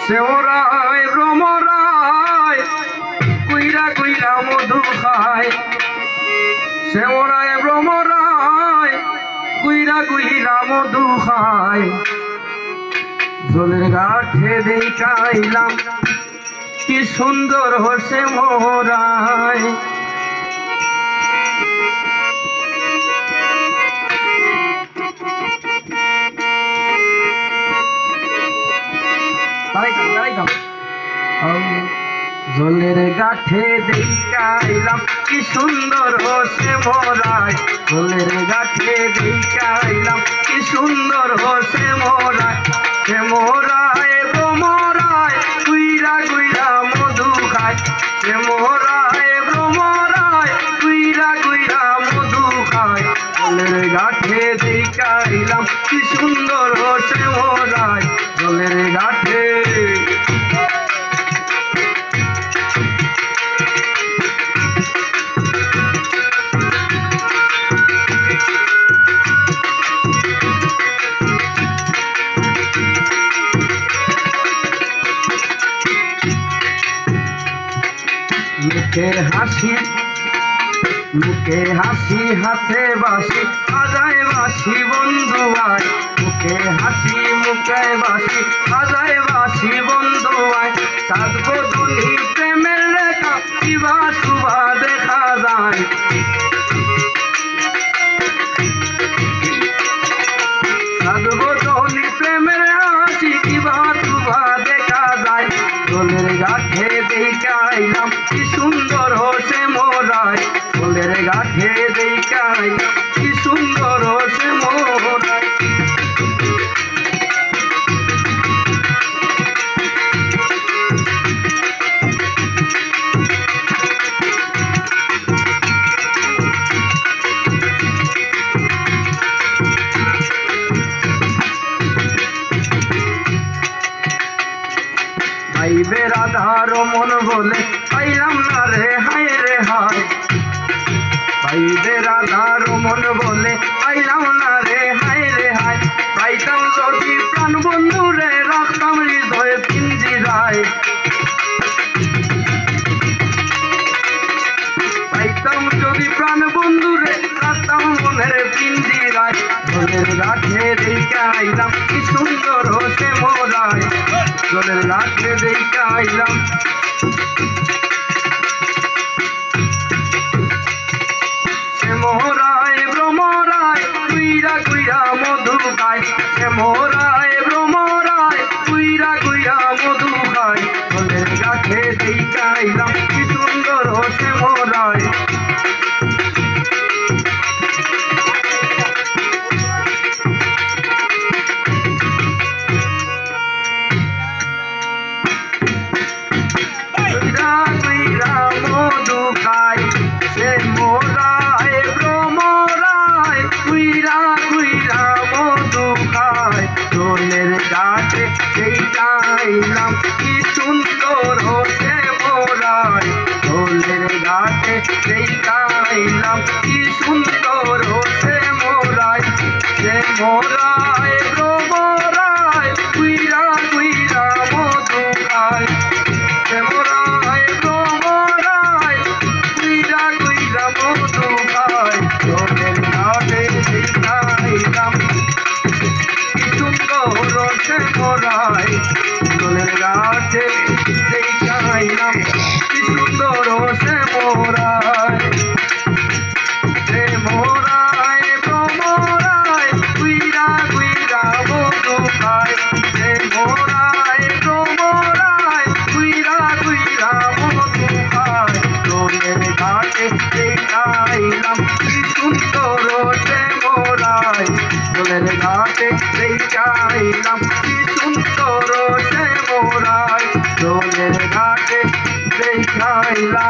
শ্যামরায় ভ্রমরায় কুইরা কুইরা মধু খায়। শ্যামরায় ভ্রমরায় কুইরা কুইরা মধু খায়। জলের ঘাটে দেখাইলাম কি সুন্দর হসে মোরায়। জলের গাঠে দেখাইলাম কি সুন্দর হসে মোরায়। জলের গাঠে দেখাইলাম কি সুন্দর হসে মোরায়। সে মোরায় ভ্রমরায় কুইরা কুইরা মধু খায়। সে মোরায় ভ্রমরায় কুইরা কুইরা মধু খায়। জলের গাঠে দেখাইলাম কি সুন্দর হসে মোরায়। জলের গাঠে মুখে হাসি হাতে বাসি বাজায় বাসি বন্ধু আয়। মুখে হাসি মুখে বাসি বাজায় বাসি বন্ধু আয়। সাত বদনি প্রেমের লেখা কিবা শুভা দেখা যায়। সাত বদনি প্রেমের হাসি কিবা শুভা দেখা যায়। জলের গাঠে দেখাইলাম কি সুন্দর হসে মোরায়। জলের গাঠে দেখাইলাম কি সুন্দর হসে মোরায়। ভাইবে রাধার মন বলে পাইলাম না রে হায় রে হায়। ভাইবে রাধার মন বলে পাইলাম না রে হায় রে হায়। পাইতাম যদি প্রাণ বন্ধু রে রাখতাম হৃদয় পিঞ্জিরায়। পাইতাম যদি প্রাণ বন্ধু রে রাখতাম মনের পিঞ্জিরায়। জলের গাঠে দেখাইলাম কি সুন্দর হসে মোরায়। জলের গাঠে দেখাইলাম সে মোরায় ভ্রমরায় কুইরা কুইরা মধু খায়। সে মোরায় ভ্রমরায় কুইরা কুইরা মধু খায়। জলের গাঠে দেখাইলাম কি সুন্দর হসে মোরায়। জলের গাঠে দেখাইলাম কি সুন্দর হসে মোরায়। জলের গাঠে দেখাইলাম কি সুন্দর হসে মোরায়। সে মোরায় ভ্রমরায় কুইরা কুইরা মধু খায়। সে মোরায় ভ্রমরায় কুইরা কুইরা মধু খায়। জলের গাঠে দেখাইলাম হসে মোরায়। জলের গাঠে দেখাইলাম কি সুন্দর হসে মোরায়। সে মোরায় ভ্রমরায় কুইরা কুইরা মধু খায়। সে মোরায় ভ্রমরায় কুইরা কুইরা মধু খায়। জলের গাঠে দেখাইলাম কি সুন্দর হসে মোরায়। জলের ঘাটে দেখাইলাম কি সুন্দর হসে মোরায়। জলের ঘাটে দেখাইলাম।